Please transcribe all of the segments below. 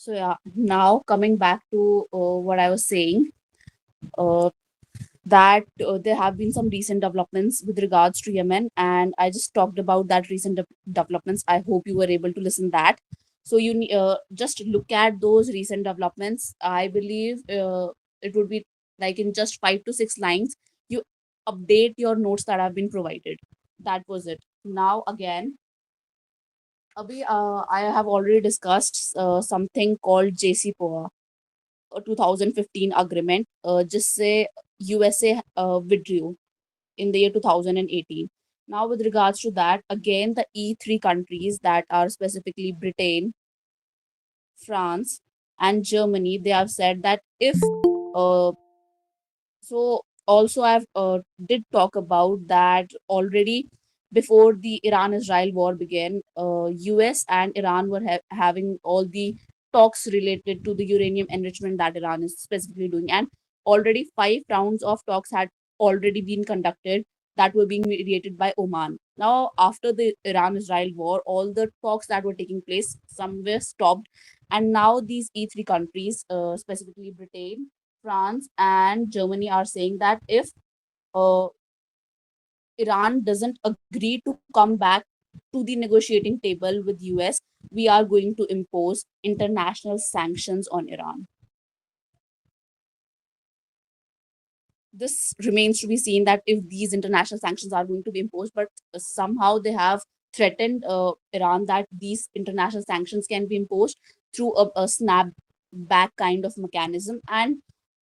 So yeah, now coming back to what I was saying, uh, that there have been some recent developments with regards to Yemen, and I just talked about that recent developments. I hope you were able to listen that. So just look at those recent developments. I believe it would be like in just 5 to 6 lines, you update your notes that have been provided. That was it. Now again, I have already discussed something called JCPOA, a 2015 agreement, just say USA withdrew in the year 2018. Now, with regards to that, again, the E3 countries that are specifically Britain, France, and Germany, they have said that if uh, so also I've did talk about that already before the Iran-Israel war began. US and Iran were having all the talks related to the uranium enrichment that Iran is specifically doing, and already 5 rounds of talks had already been conducted that were being mediated by Oman. Now, after the Iran-Israel war, all the talks that were taking place somewhere stopped, and now these E3 countries, specifically Britain, France, and Germany, are saying that if uh, Iran doesn't agree to come back to the negotiating table with US, we are going to impose international sanctions on Iran. This remains to be seen that if these international sanctions are going to be imposed, but somehow they have threatened Iran that these international sanctions can be imposed through a snap back kind of mechanism. And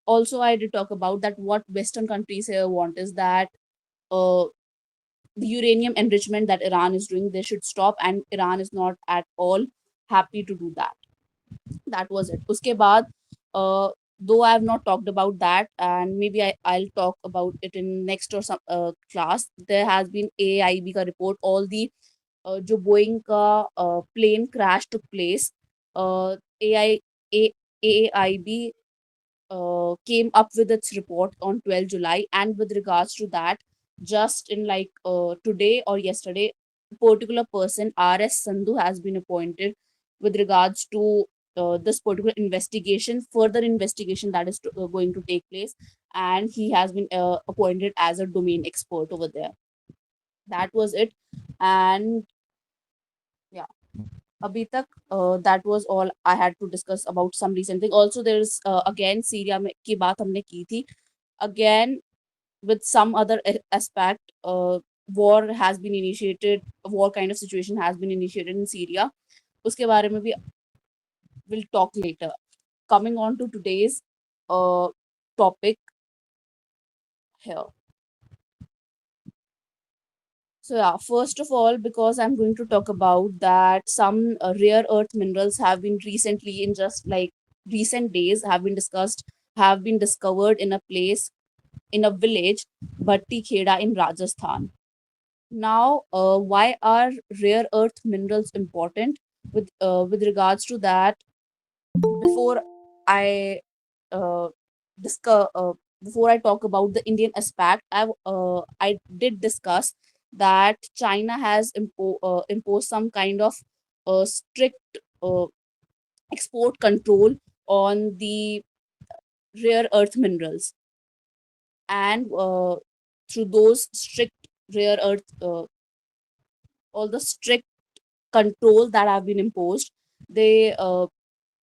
also, I did talk about that what Western countries here want is that uh, the uranium enrichment that Iran is doing, they should stop, and Iran is not at all happy to do that. That was it. Uske baad, uh, though I have not talked about that, and maybe I'll talk about it in next or some class. There has been AIB ka report, all the जो Boeing का plane crash took place. AI A, AAIB came up with its report on 12 July, and with regards to that, just in like today or yesterday, a particular person, RS Sandhu, has been appointed with regards to this particular investigation, further investigation that is going to take place, and he has been appointed as a domain expert over there. That was it, and yeah. अभी तक that was all I had to discuss about some recent thing. Also, there's again Syria में की बात हमने की थी. Again, with some other aspect, war has been initiated. A war kind of situation has been initiated in Syria. उसके बारे में भी we'll talk later. Coming on to today's topic here. So yeah, first of all, because I'm going to talk about that some rare earth minerals have been recently, in just like recent days, have been discovered in a place, in a village, Bhatti Kheda in Rajasthan. Now, why are rare earth minerals important? With regards to that, before I uh, discuss, before I talk about the Indian aspect, I did discuss that China has imposed some kind of strict export control on the rare earth minerals, and through those strict rare earth, all the strict control that have been imposed, they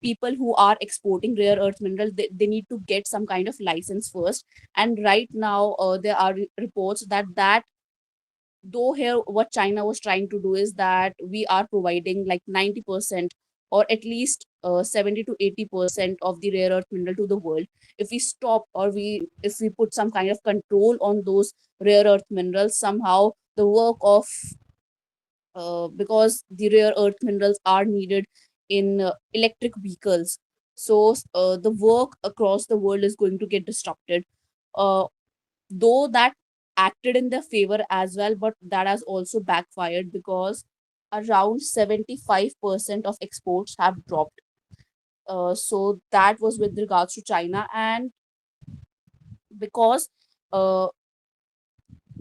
people who are exporting rare earth mineral, they need to get some kind of license first. And right now there are reports that though here what China was trying to do is that we are providing like 90% or at least 70 to 80% of the rare earth mineral to the world. If we stop, or we if we put some kind of control on those rare earth minerals, somehow the work of because the rare earth minerals are needed in electric vehicles, so the work across the world is going to get disrupted. uh, though that acted in their favor as well, but that has also backfired because around 75% of exports have dropped. So that was with regards to China, and because uh,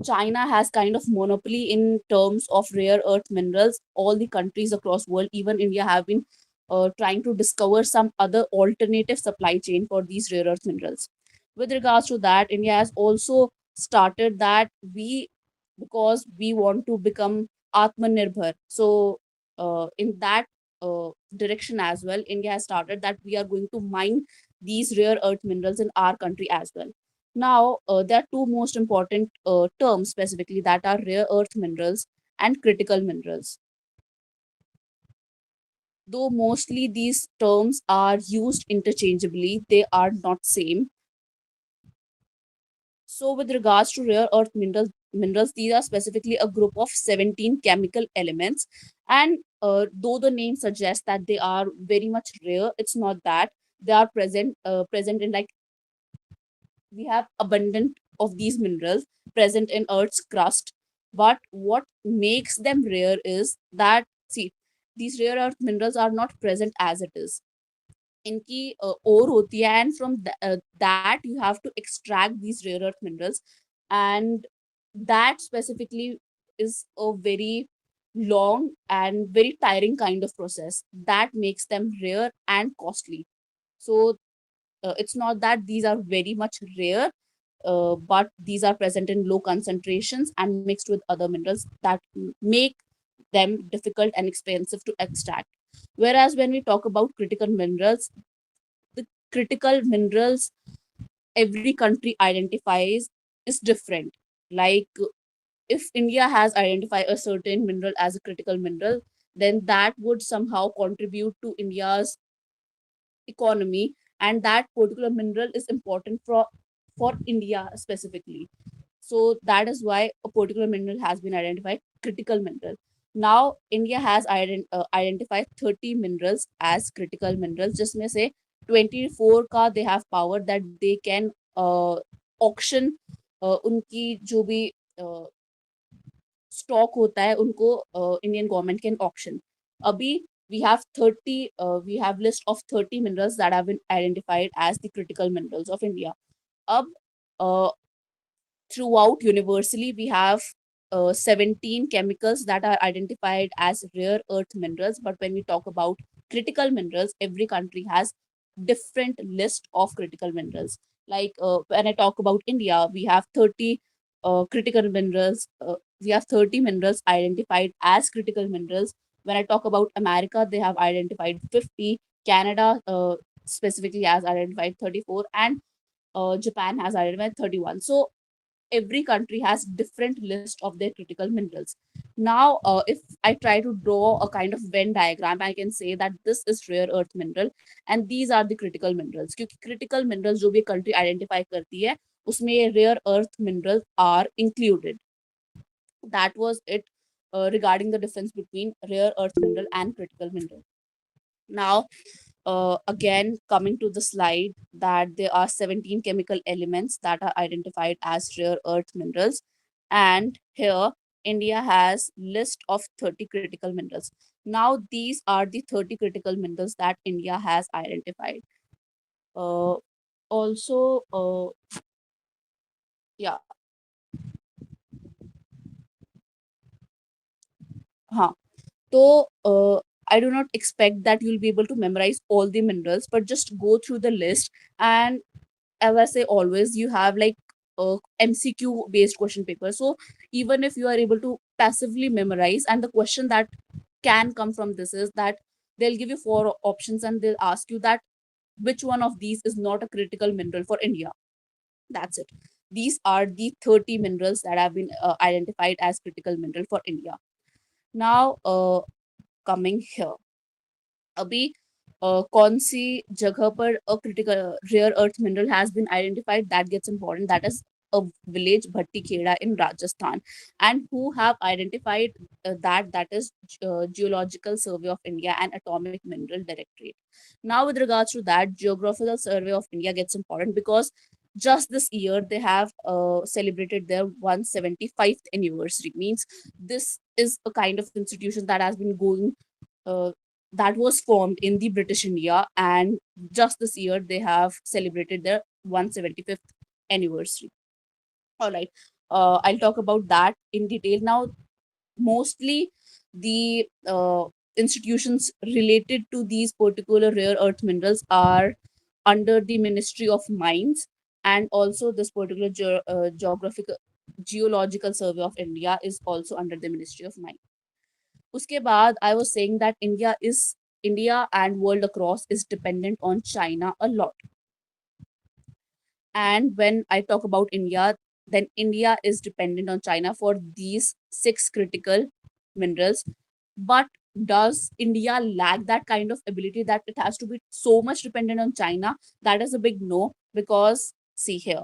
China has kind of monopoly in terms of rare earth minerals, all the countries across world, even India, have been trying to discover some other alternative supply chain for these rare earth minerals. With regards to that, India has also started that because we want to become Atmanirbhar. So, in that direction as well, India has started that we are going to mine these rare earth minerals in our country as well. Now, there are two most important terms specifically that are rare earth minerals and critical minerals. Though mostly these terms are used interchangeably, they are not same. So, with regards to rare earth minerals, these are specifically a group of 17 chemical elements. And though the name suggests that they are very much rare, it's not that. They are present in, like, we have abundant of these minerals present in Earth's crust. But what makes them rare is that, see, these rare earth minerals are not present as it is. इनकी ore होती है, and from that you have to extract these rare earth minerals, and that specifically is a very long and very tiring kind of process that makes them rare and costly. So it's not that these are very much rare, but these are present in low concentrations and mixed with other minerals that make them difficult and expensive to extract. Whereas when we talk about critical minerals, the critical minerals every country identifies is different. Like, if India has identified a certain mineral as a critical mineral, then that would somehow contribute to India's economy, and that particular mineral is important for India specifically. So that is why a particular mineral has been identified critical mineral. Now India has identified 30 minerals as critical minerals, जिसमें से 24 का they have power that they can auction उनकी जो भी stock होता है उनको Indian government can auction. अभी we have 30 we have list of 30 minerals that have been identified as the critical minerals of India. अब uh, throughout universally we have 17 chemicals that are identified as rare earth minerals, but when we talk about critical minerals, every country has different list of critical minerals. Like, when I talk about India, we have 30 critical minerals. We have 30 minerals identified as critical minerals. When I talk about America, they have identified 50. Canada specifically has identified 34, and Japan has identified 31. So every country has different list of their critical minerals. Now, if I try to draw a kind of Venn diagram, I can say that this is rare earth mineral and these are the critical minerals. क्योंकि critical minerals जो भी country identify करती है उसमें ये rare earth minerals are included. That was it regarding the difference between rare earth mineral and critical mineral. Now, again, coming to the slide, that there are 17 chemical elements that are identified as rare earth minerals. And here, India has list of 30 critical minerals. Now, these are the 30 critical minerals that India has identified. Uh, also, yeah, huh. So, I do not expect that you'll be able to memorize all the minerals, but just go through the list. And as I say always, you have like a MCQ based question paper. So even if you are able to passively memorize, and the question that can come from this is that they'll give you four options and they'll ask you that which one of these is not a critical mineral for India. That's it. These are the 30 minerals that have been identified as critical mineral for India. Now, coming here, अभी कौन सी जगह पर a critical rare earth mineral has been identified, that gets important. That is a village Bhattikheda in Rajasthan, and who have identified that is Geological Survey of India and Atomic Mineral Directorate. Now, with regards to that, Geographical Survey of India gets important because just this year they have celebrated their 175th anniversary. Means this is a kind of institution that has been going uh, that was formed in the British India, and just this year they have celebrated their 175th anniversary. All right, I'll talk about that in detail now. Mostly, the institutions related to these particular rare earth minerals are under the Ministry of Mines, and also this particular geographical geological survey of India is also under the Ministry of Mines. Uske baad, I was saying that India and world across is dependent on China a lot. And when I talk about India, then India is dependent on China for these six critical minerals. But does India lack that kind of ability that it has to be so much dependent on China? That is a big no, because see here,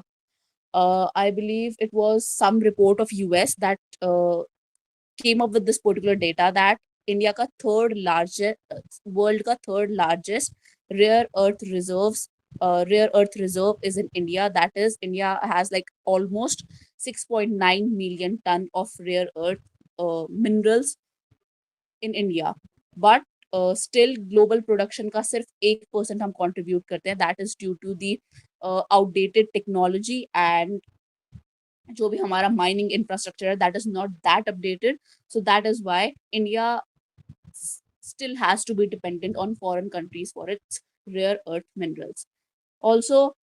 I believe it was some report of US that came up with this particular data that India ka third largest world ka third largest rare earth reserves rare earth reserve is in India. That is, India has like almost 6.9 million ton of rare earth minerals in India. But still global production का सिर्फ 1% हम contribute करते हैं. That is due to the outdated technology, and जो भी हमारा mining infrastructure है, that is not that updated. So that is why India still has to be dependent on foreign countries for its rare earth minerals. Also,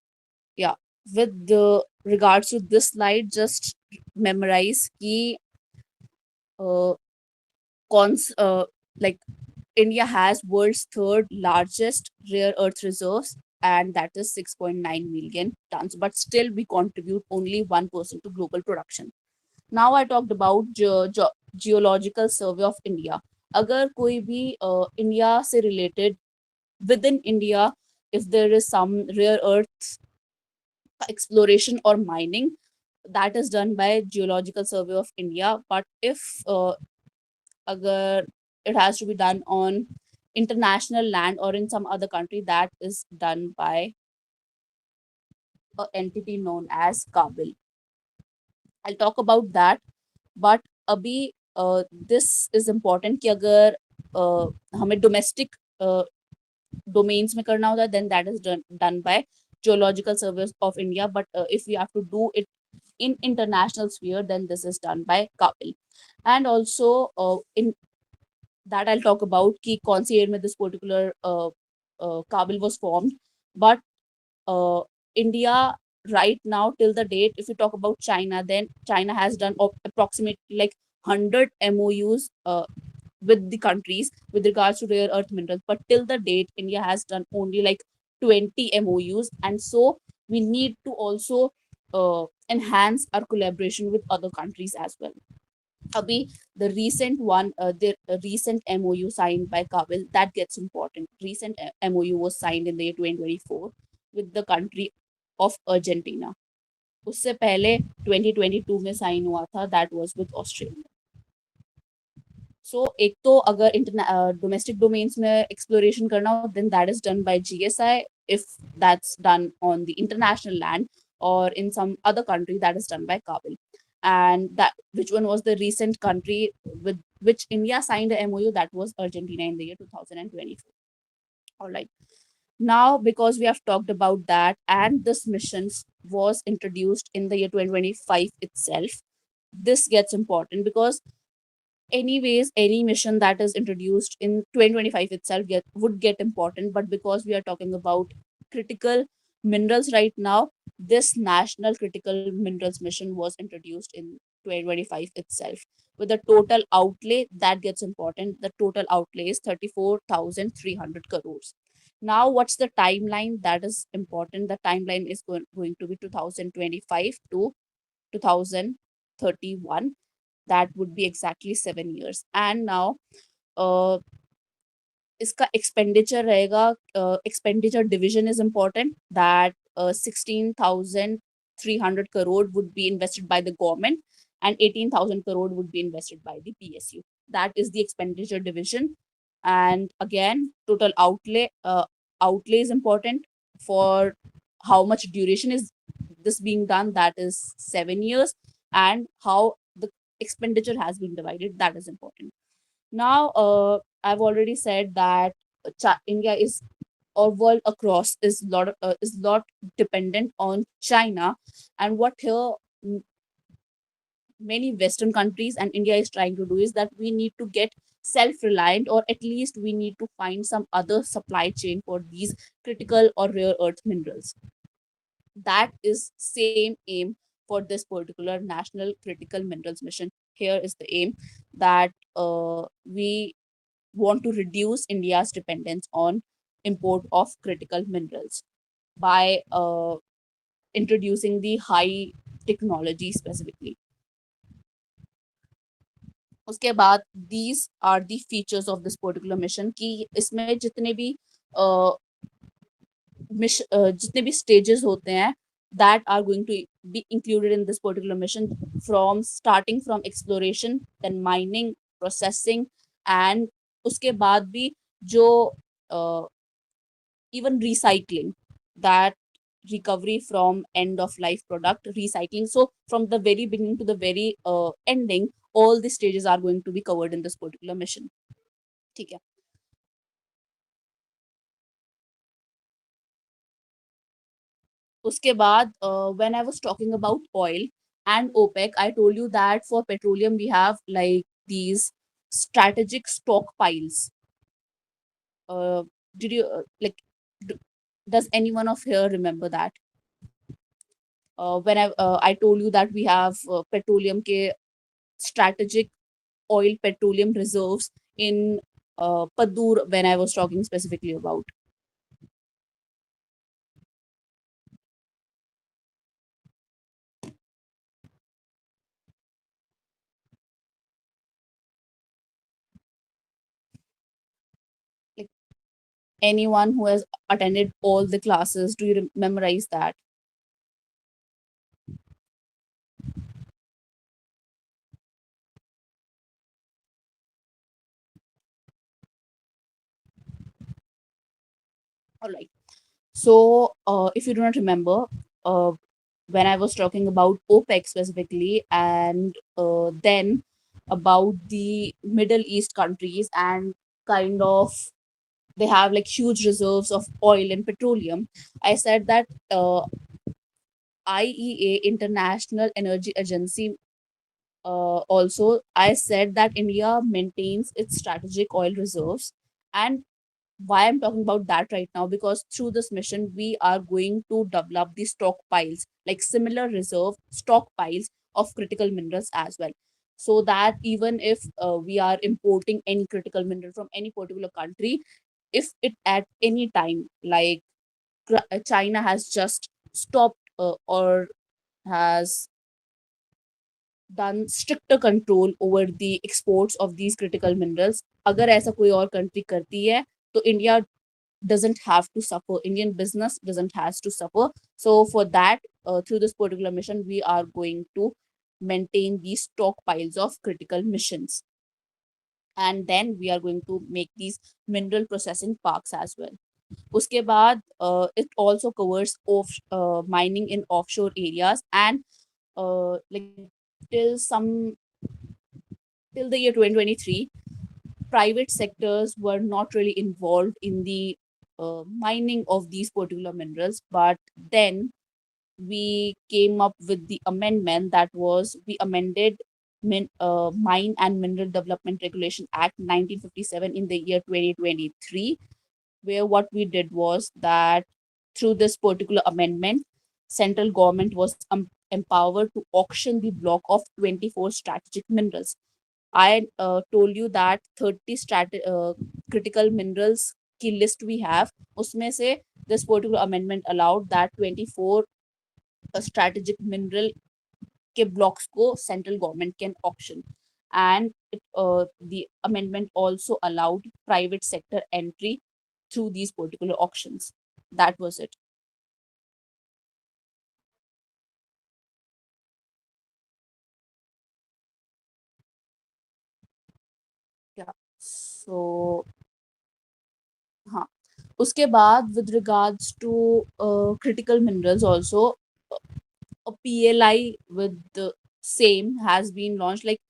yeah, with the regards to this slide, just memorize कि uh, like India has world's third largest rare earth reserves, and that is 6.9 million tons. But still, we contribute only 1% to global production. Now I talked about geological survey of India. अगर कोई भी India से related within India, if there is some rare earth exploration or mining, that is done by Geological Survey of India. But if agar it has to be done on international land or in some other country, that is done by an entity known as Kabil. I'll talk about that, but abhi this is important कि अगर हमें domestic domains में करना होता है, then that is done by Geological Survey of India. But if we have to do it in international sphere, then this is done by Kabil. And also in that I'll talk about कि कौन सी year में this particular Kabil was formed. But India right now till the date, if you talk about China, then China has done approximately like 100 MOUs with the countries with regards to rare earth minerals. But till the date, India has done only like 20 MOUs, and so we need to also enhance our collaboration with other countries as well. Abhi, the recent one, the recent MOU signed by Kabil, that gets important. Recent MOU was signed in the year 2024 with the country of Argentina. उससे पहले 2022 में sign हुआ था, that was with Australia. So एक तो अगर domestic domains में exploration करना हो, then that is done by GSI. If that's done on the international land or in some other country, that is done by Kabil. And that which one was the recent country with which India signed a MOU? That was Argentina in the year 2024. All right. Now, because we have talked about that, and this mission was introduced in the year 2025 itself, this gets important because anyways any mission that is introduced in 2025 itself would get important. But because we are talking about critical minerals right now, this national critical minerals mission was introduced in 2025 itself with a total outlay that gets important. The total outlay is 34,300 crores. Now what's the timeline? That is important. The timeline is going to be 2025 to 2031. That would be exactly 7 years. And now इसका expenditure रहेगा, expenditure division is important, that 16,300 crore would be invested by the government and 18,000 crore would be invested by the PSU. That is the expenditure division. And again, total outlay is important. For how much duration is this being done? That is 7 years. And how the expenditure has been divided, that is important. Now I've already said that India is, or world across, is lot dependent on China. And what here many Western countries and India is trying to do is that we need to get self-reliant, or at least we need to find some other supply chain for these critical or rare earth minerals. That is same aim for this particular national critical minerals mission. Here is the aim that we want to reduce India's dependence on import of critical minerals by introducing the high technology specifically. उसके बाद these are the features of this particular mission कि इसमें जितने भी जितने भी stages होते हैं that are going to be included in this particular mission, from starting from exploration, then mining, processing, and उसके बाद भी जो even recycling, that recovery from end of life product recycling. So from the very beginning to the very ending, all the stages are going to be covered in this particular mission. ठीक है. उसके बाद when I was talking about oil and OPEC, I told you that for petroleum we have like these strategic stockpiles. Did you d- does anyone of here remember that? When I told you that we have petroleum ke strategic oil petroleum reserves in Padur, when I was talking specifically about. Like anyone who has attended all the classes, do you memorize that? All right. So if you do not remember, uh, when I was talking about OPEC specifically, and then about the Middle East countries, and kind of they have like huge reserves of oil and petroleum, I said that IEA, International Energy Agency, also I said that India maintains its strategic oil reserves. And why I'm talking about that right now, because through this mission we are going to develop the stockpiles, like similar reserve stockpiles of critical minerals as well, so that even if we are importing any critical mineral from any particular country, if it at any time like China has just stopped or has done stricter control over the exports of these critical minerals, अगर ऐसा कोई और country करती है तो India doesn't have to suffer. Indian business doesn't has to suffer. So for that, through this particular mission, we are going to maintain these stockpiles of critical missions, and then we are going to make these mineral processing parks as well. उसके बाद it also covers mining in offshore areas, and like till some till the year 2023, private sectors were not really involved in the mining of these particular minerals. But then we came up with the amendment, that was we amended Mine and Mineral Development Regulation Act 1957 in the year 2023, where what we did was that through this particular amendment, central government was empowered to auction the block of 24 strategic minerals. I told you that 30 critical minerals की list we have, उसमें से this particular amendment allowed that 24 strategic mineral के blocks को central government can auction. And the amendment also allowed private sector entry through these particular auctions. That was it. Yeah. So हाँ, उसके बाद with regards to critical minerals also, a PLI with the same has been launched. Like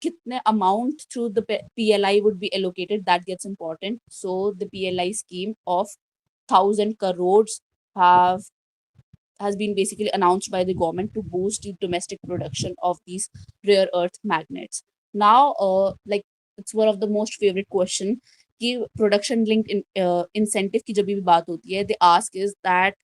kitne amount through the PLI would be allocated, that gets important. So the PLI scheme of 1,000 crores have has been basically announced by the government to boost the domestic production of these rare earth magnets. Now, like it's one of the most favorite question कि production linked incentive की जब भी बात होती है, they ask is that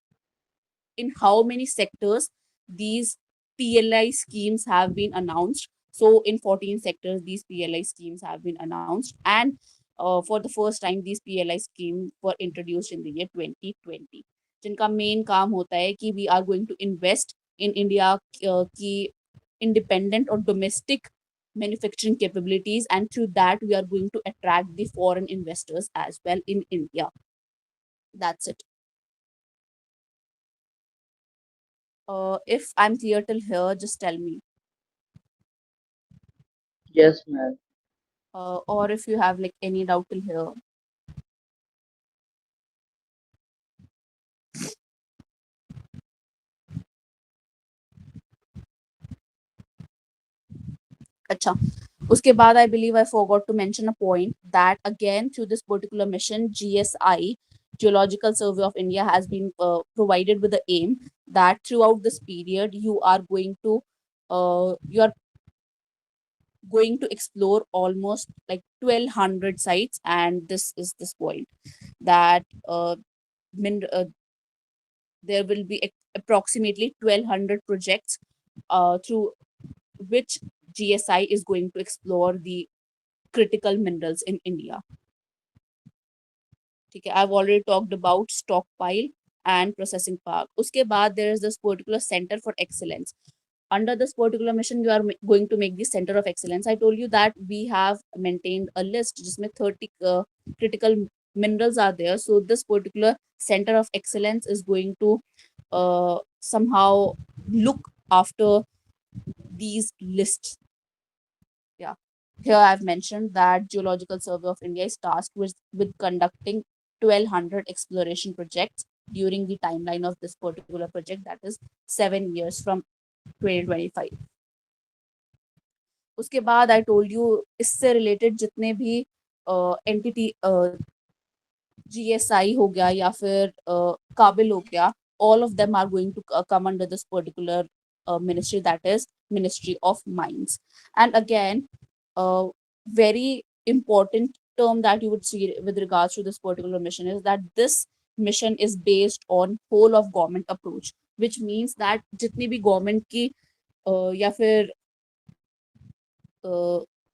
in how many sectors these PLI schemes have been announced. So in 14 sectors, these PLI schemes have been announced, and for the first time, these PLI schemes were introduced in the year 2020. जिनका main काम होता है कि we are going to invest in India की independent or domestic manufacturing capabilities, and through that we are going to attract the foreign investors as well in India. That's it. If I'm clear till here, just tell me. Yes, ma'am. Or if you have like any doubt till here. Acha. Uske baad, I believe I forgot to mention a point that again through this particular mission, GSI, Geological Survey of India, has been provided with the aim that throughout this period you are going to explore almost like 1200 sites, and this is this point that min- uh, there will be approximately 1200 projects through which GSI is going to explore the critical minerals in India. Okay, I've already talked about stockpile and processing park. Uske baad there is this particular center for excellence. Under this particular mission, you are going to make the center of excellence. I told you that we have maintained a list जिसमें 30 critical minerals are there. So this particular center of excellence is going to somehow look after these lists. Yeah. Here I've mentioned that Geological Survey of India is tasked with conducting 1200 exploration projects during the timeline of this particular project, that is 7 years from 2025. उसके बाद I told you इससे related जितने भी entity GSI हो गया या फिर काबिल हो गया, all of them are going to come under this particular ministry, that is Ministry of Mines. And again, very important term that you would see with regards to this particular mission is that this mission is based on whole of government approach, which means that जितनी भी government की या फिर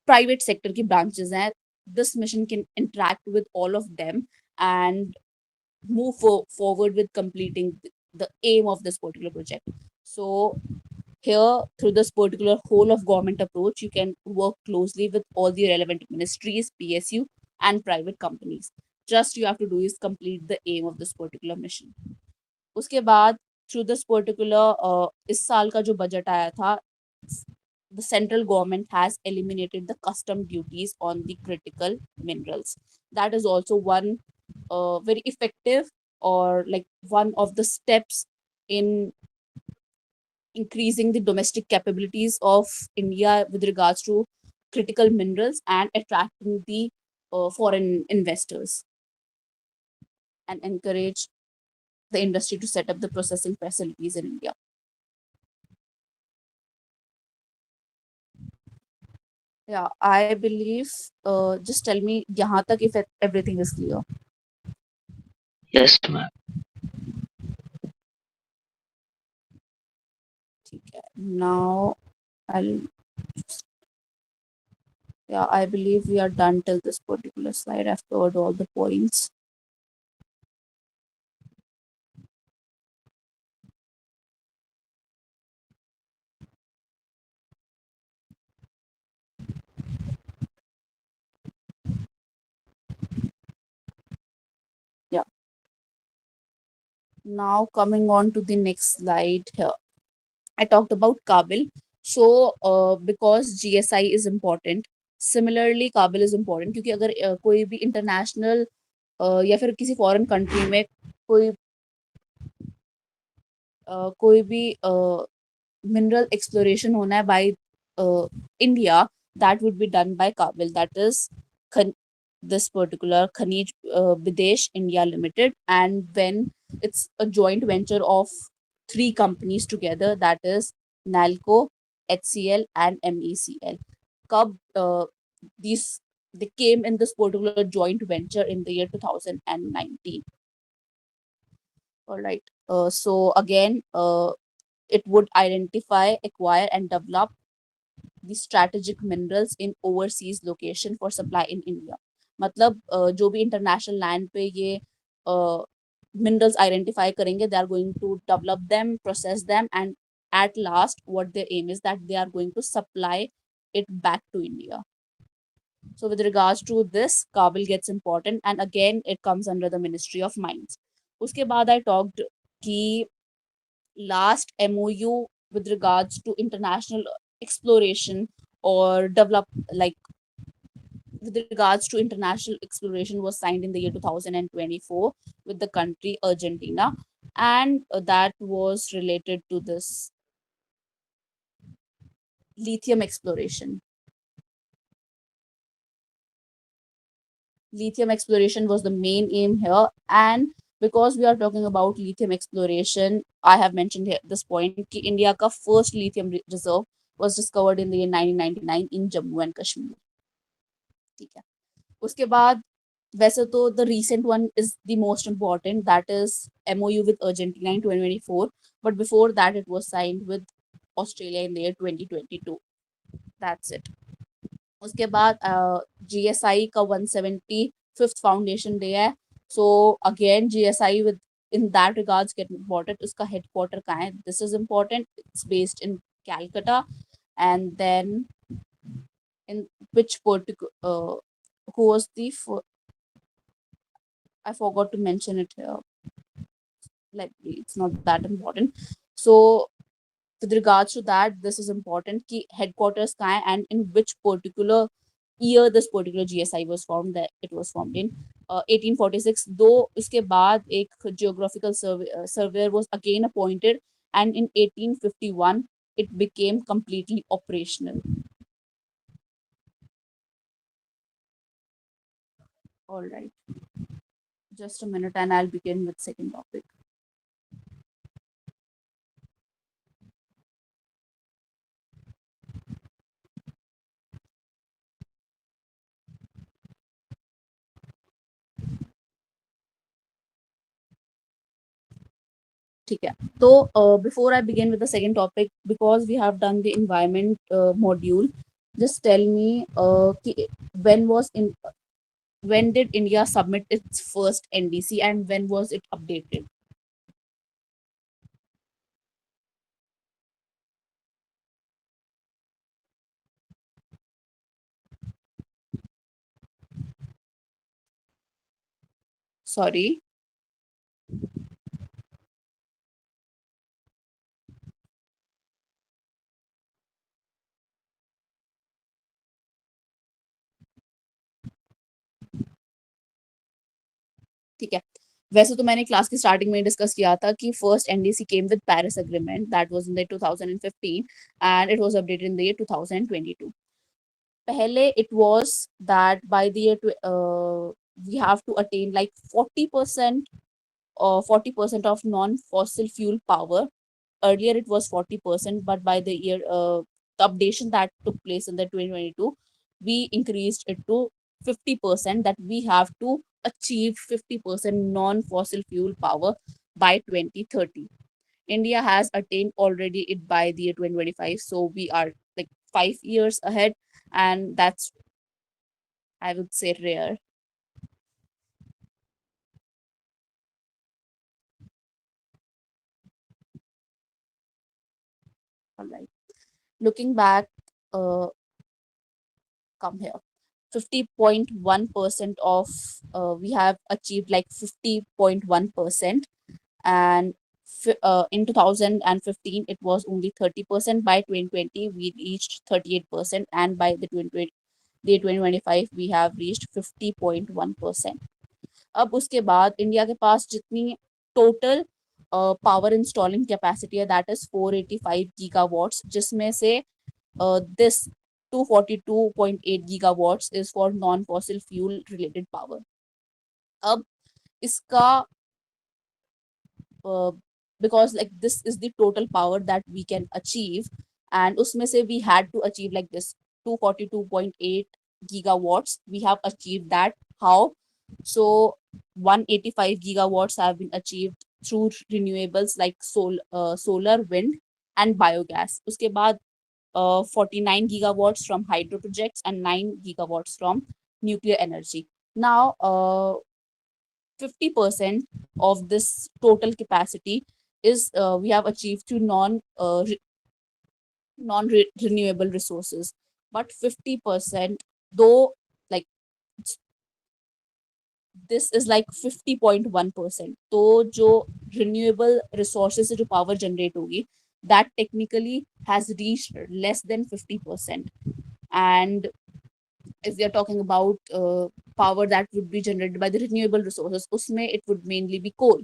private sector की branches हैं, this mission can interact with all of them and move forward with completing the aim of this particular project. So here, through this particular whole of government approach, you can work closely with all the relevant ministries, PSU, and private companies. Just you have to do is complete the aim of this particular mission. उसके बाद through this particular इस साल का जो budget आया था, the central government has eliminated the custom duties on the critical minerals. That is also one very effective, or like one of the steps in increasing the domestic capabilities of India with regards to critical minerals and attracting the foreign investors, and encourage the industry to set up the processing facilities in India. Yeah, I believe. Just tell me, यहाँ तक if everything is clear. Yes, ma'am. ठीक है. Now I'll. Yeah, I believe we are done till this particular slide. I've covered all the points. Yeah. Now coming on to the next slide here. I talked about Kabil. So because GSI is important, similarly Kabil is important, क्योंकि अगर कोई भी international या फिर किसी foreign country में कोई भी mineral exploration hona hai by India, that would be done by Kabil, that is this particular Khanij Bidesh India Limited, and when it's a joint venture of three companies together, that is NALCO, HCL, and MECL. Kab these they came in this particular joint venture in the year 2019. All right. So again, it would identify, acquire, and develop the strategic minerals in overseas location for supply in India. मतलब जो भी international land पे ये minerals identify करेंगे, they are going to develop them, process them, and at last what their aim is that they are going to supply it back to India. So with regards to this, Kabul gets important, and again it comes under the Ministry of Mines. उसके बाद I talked कि last MOU with regards to international exploration or develop, like with regards to international exploration, was signed in the year 2024 with the country Argentina, and that was related to this lithium exploration. Lithium exploration was the main aim here, and because we are talking about lithium exploration, I have mentioned here this point कि India का first lithium reserve was discovered in the year 1999 in Jammu and Kashmir. ठीक है, उसके बाद वैसे तो the recent one is the most important, that is MOU with Argentina in 2024, but before that it was signed with Australia in the year 2022. That's it. उसके बाद GSI का 175th foundation day है. So again GSI with in that regards get important. उसका headquarter कहाँ है? This is important. It's based in Calcutta, and then in which particular who was the I forgot to mention it here. Like it's not that important. So with regards to that, this is important कि headquarters कहाँ है and in which particular year this particular GSI was formed. That it was formed in 1846. Though इसके बाद एक geographical surveyor was again appointed, and in 1851 it became completely operational. All right, just a minute and I'll begin with second topic. ठीक है, तो before I begin with the second topic, because we have done the environment module, just tell me कि when did India submit its first NDC and when was it updated? Sorry. ठीक है, वैसे तो मैंने class की starting में discuss किया था कि first NDC came with Paris agreement, that was in the 2015 and it was updated in the year 2022. पहले it was that by the year we have to attain like 40% or 40% of non-fossil fuel power. Earlier it was 40%, but by the year the updation that took place in the 2022, we increased it to 50%, that we have to achieve 50% non-fossil fuel power by 2030. India has attained already it by the year 2025, so we are like 5 years ahead, and that's, I would say, rare. All right, looking back, come here, 50.1% of we have achieved like 50.1%, and in 2015 it was only 30%. By 2020 we reached 38%, and by the 2025 we have reached 50.1%. अब उसके बाद India के पास जितनी total power installing capacity है, that is 485 gigawatts, जिसमें से this 242.8 gigawatts is for non-fossil fuel related power. अब इसका because like this is the total power that we can achieve, and उसमें से we had to achieve like this 242.8 gigawatts. We have achieved that. How? So 185 gigawatts have been achieved through renewables like solar, wind, and biogas. उसके बाद 49 gigawatts from hydro projects and 9 gigawatts from nuclear energy. Now, 50% of this total capacity is we have achieved through non renewable resources, but 50%, though, like, this is like 50.1%. तो जो renewable resources से जो power generate होगी, that technically has reached less than 50%. And if we are talking about power that would be generated by the renewable resources, usme it would mainly be coal.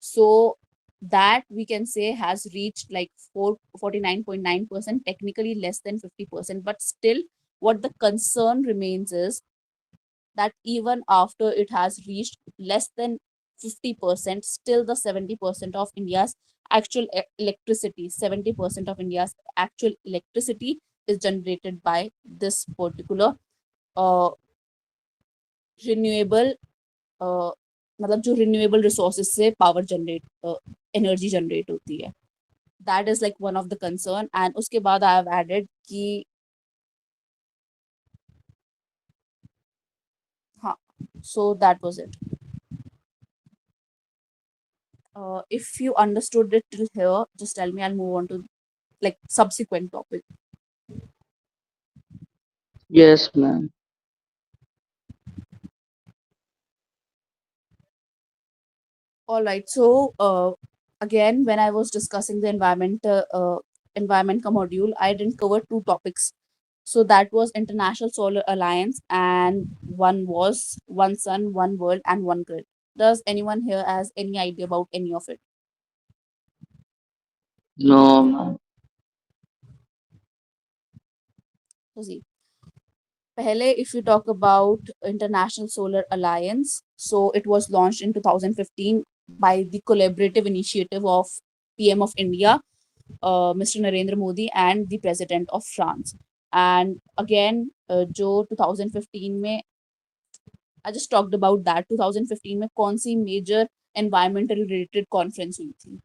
So that we can say has reached like 49.9%, technically less than 50%. But still, what the concern remains is that even after it has reached less than 50%, still the 70% of India's actual electricity, 70% of India's actual electricity is generated by this particular uh, renewable मतलब जो renewable resources से power generate energy generate होती है. That is like one of the concern. And उसके बाद I have added कि हाँ, so that was it. If you understood it till here, just tell me. I'll move on to like subsequent topic. Yes, ma'am. All right. So again, when I was discussing the environment module, I didn't cover two topics. So that was International Solar Alliance, and one was One Sun, One World, and One Grid. Does anyone here has any idea about any of it? No, ma'am. So see, pehle, if you talk about International Solar Alliance, so it was launched in 2015 by the collaborative initiative of PM of India, Mr. Narendra Modi, and the President of France. And again, जो 2015 में, I just talked about that. 2015 में कौन सी major environmental related conference हुई थी?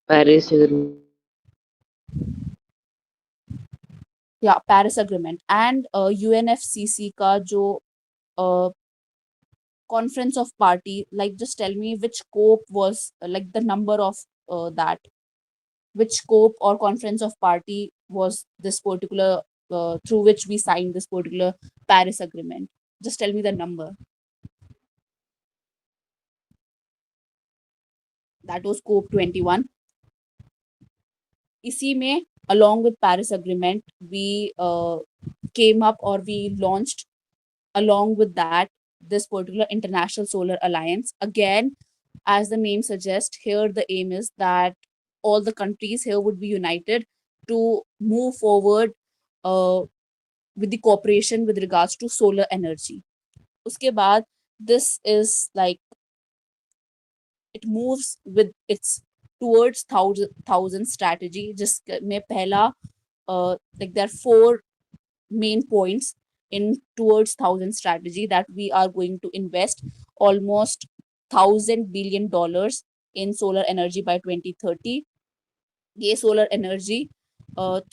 Paris Agreement. Yeah, Paris Agreement. And UNFCC का जो conference of party, like, just tell me which scope was like the number of that, which scope or conference of party was this particular through which we signed this particular Paris Agreement. Just tell me the number. That was scope 21. इसी में along with Paris Agreement, we came up, or we launched along with that, this particular International Solar Alliance. Again, as the name suggests, here the aim is that all the countries here would be united to move forward uh, with the cooperation with regards to solar energy. Uske baad, this is like, it moves with its towards thousand strategy. Just mein pehla, like, there are four main points in towards thousand strategy, that we are going to invest almost $1,000 billion in solar energy by 2030. Ye solar energy,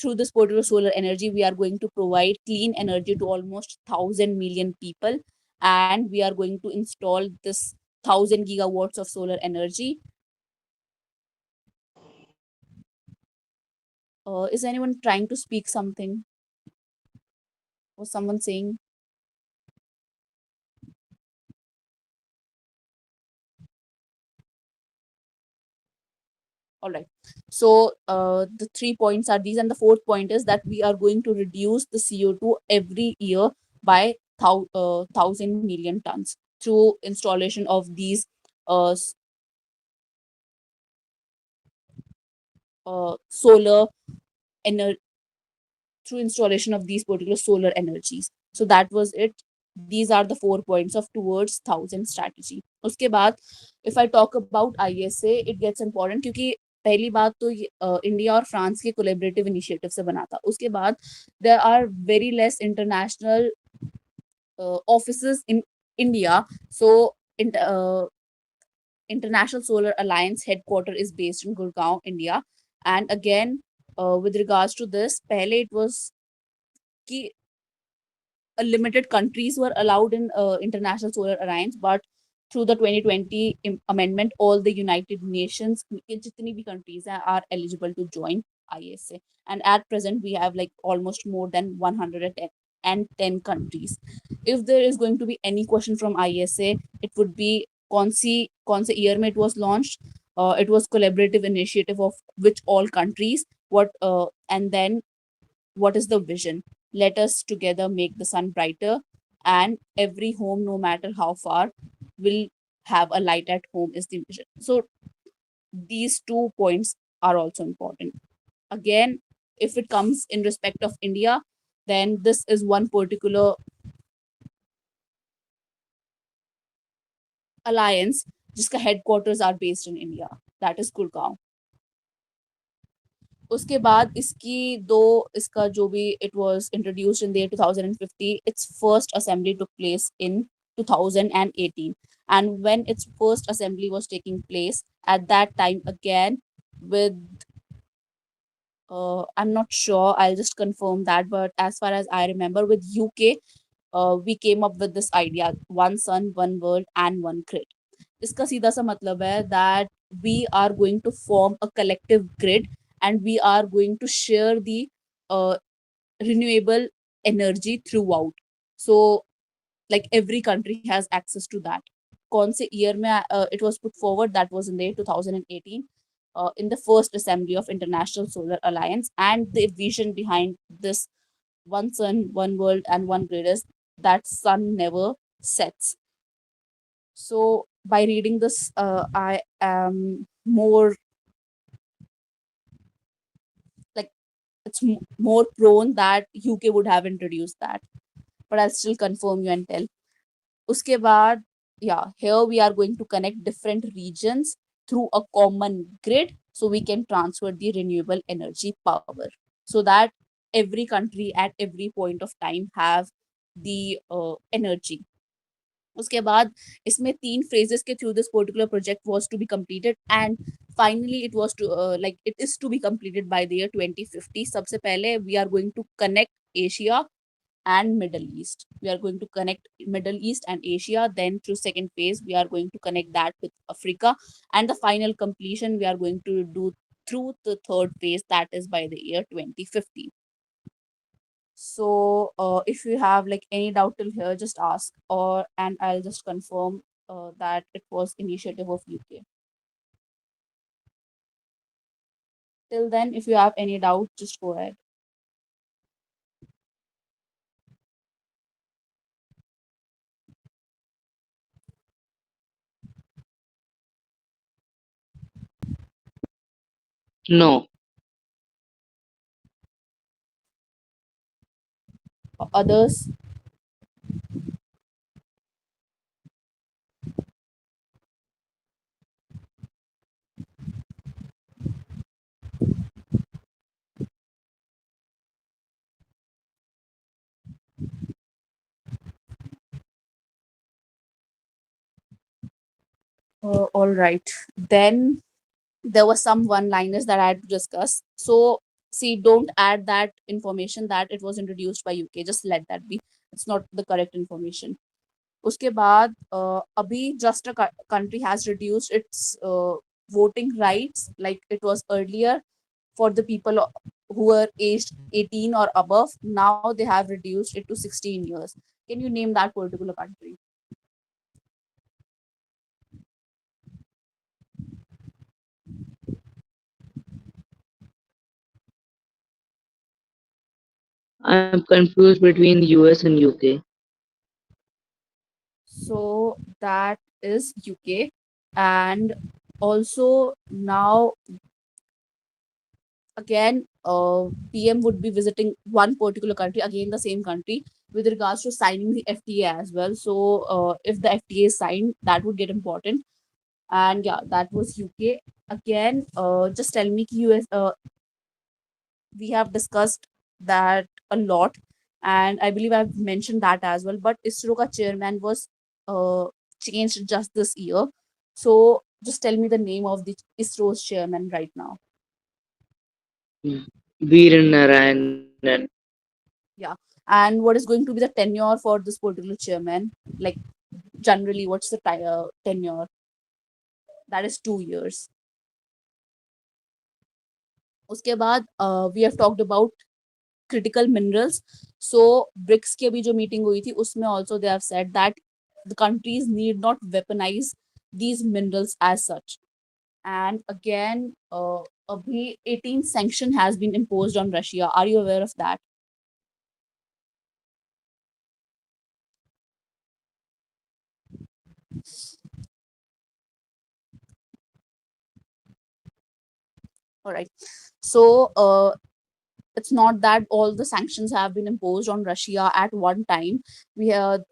through this particular solar energy, we are going to provide clean energy to almost 1,000 million people, and we are going to install this 1,000 gigawatts of solar energy. Is anyone trying to speak something? Was someone saying? All right. So the 3 points are these, and the fourth point is that we are going to reduce the CO2 every year by 1,000 million tons through installation of these uh, solar energy through installation of these particular solar energies. So that was it. These are the 4 points of towards 1000 strategy. उसके बाद if I talk about ISA, it gets important क्योंकि पहली बात तो India और France के collaborative initiative से बना था. उसके बाद there are very less international offices in India. So International Solar Alliance headquarter is based in Gurgaon, India. And again, with regards to this, pehle it was ki a limited countries were allowed in International Solar Alliance, but through the 2020 amendment, all the United Nations ke jitni bhi countries are eligible to join ISA. And at present, we have like almost more than 110 countries. If there is going to be any question from ISA, it would be कौन से year में it was launched. It was collaborative initiative of which all countries. And then what is the vision? Let us together make the sun brighter, and every home, no matter how far, will have a light at home is the vision. So these 2 points are also important. Again, if it comes in respect of India, then this is one particular alliance जिसका headquarters are based in India, that is Gurgaon. उसके बाद इसका जो भी it was introduced in the year 2050, its first assembly took place in 2018. And when its first assembly was taking place, at that time again with I'm not sure, I'll just confirm that, but as far as I remember, with UK, we came up with this idea, one sun, one world, and one grid. इसका सीधा सा मतलब है that we are going to form a collective grid, and we are going to share the uh, renewable energy throughout. So like every country has access to that. कौन से year में it was put forward? That was in the year 2018, in the first assembly of International Solar Alliance. And the vision behind this one sun, one world, and one grid is that sun never sets. So by reading this, I am more like more prone that UK would have introduced that, but I'll still confirm you and tell. Uske baad, yeah, here we are going to connect different regions through a common grid, so we can transfer the renewable energy power, so that every country at every point of time have the energy. उसके बाद इसमें 3 phases के through this particular project was to be completed, and finally it was to like it is to be completed by the year 2050. सबसे पहले we are going to connect Asia and Middle East. We are going to connect Middle East and Asia. Then through second phase, we are going to connect that with Africa, and the final completion we are going to do through the third phase, that is by the year 2050. So if you have like any doubt till here, just ask, or and I'll just confirm that it was initiative of UK. Till then, if you have any doubt, just go ahead. No. Others? All right. Then there were some one-liners that I had to discuss. So see, don't add that information that it was introduced by UK. Just let that be. It's not the correct information. उसके बाद अभी just a country has reduced its voting rights, like it was earlier for the people who were aged 18 or above. Now they have reduced it to 16 years. Can you name that particular country? I'm confused between the US and UK. So that is UK. And also now again, PM would be visiting one particular country, again the same country, with regards to signing the FTA as well. So if the FTA is signed, that would get important. And yeah, that was UK. Again, just tell me, US. We have discussed that a lot, and I believe I've mentioned that as well. But ISRO ka chairman was uh, changed just this year. So just tell me the name of the ISRO's chairman right now. Veeran Narayanan. Yeah. And what is going to be the tenure for this particular chairman? Like, generally, what's the tenure? That is 2 years. उसके बाद we have talked about critical minerals. So BRICS की अभी जो meeting हुई थी उसमें also they have said that the countries need not weaponize these minerals as such. And again, abhi 18 sanction has been imposed on Russia. Are you aware of that? All right. So it's not that all the sanctions have been imposed on Russia at one time. We have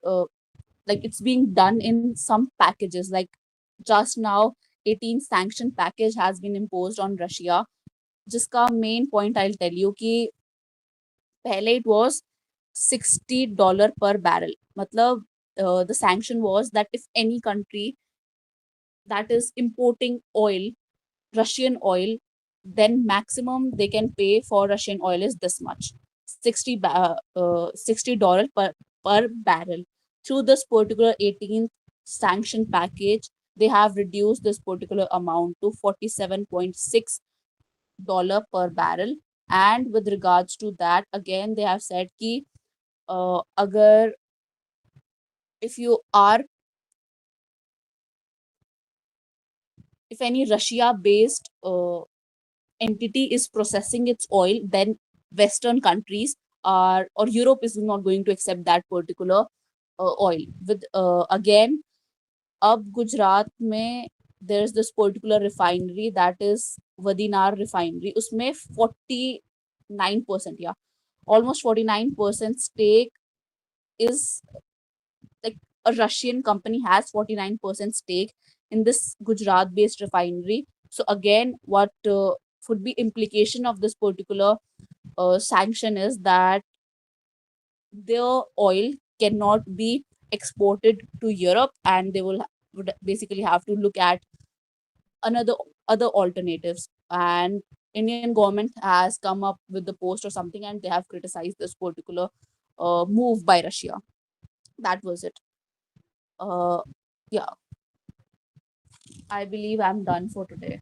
like it's being done in some packages. Like just now, 18 sanction package has been imposed on Russia. जिसका main point I'll tell you कि पहले it was $60 per barrel. मतलब the sanction was that if any country that is importing oil, Russian oil, then maximum they can pay for Russian oil is this much, $60 per barrel. Through this particular 18th sanction package, they have reduced this particular amount to $47.6 per barrel. And with regards to that, again they have said कि अगर if you are if any Russia based entity is processing its oil, then Western countries are or Europe is not going to accept that particular oil. With again, अब Gujarat में there's this particular refinery that is Vadinar refinery. उसमें 49%, yeah, almost 49% stake is like a Russian company has 49% stake in this Gujarat based refinery. So again, what would be implication of this particular sanction is that their oil cannot be exported to Europe, and they would basically have to look at another other alternatives. And Indian government has come up with the post or something, and they have criticized this particular move by Russia. That was it. Uh, yeah, I believe I'm done for today.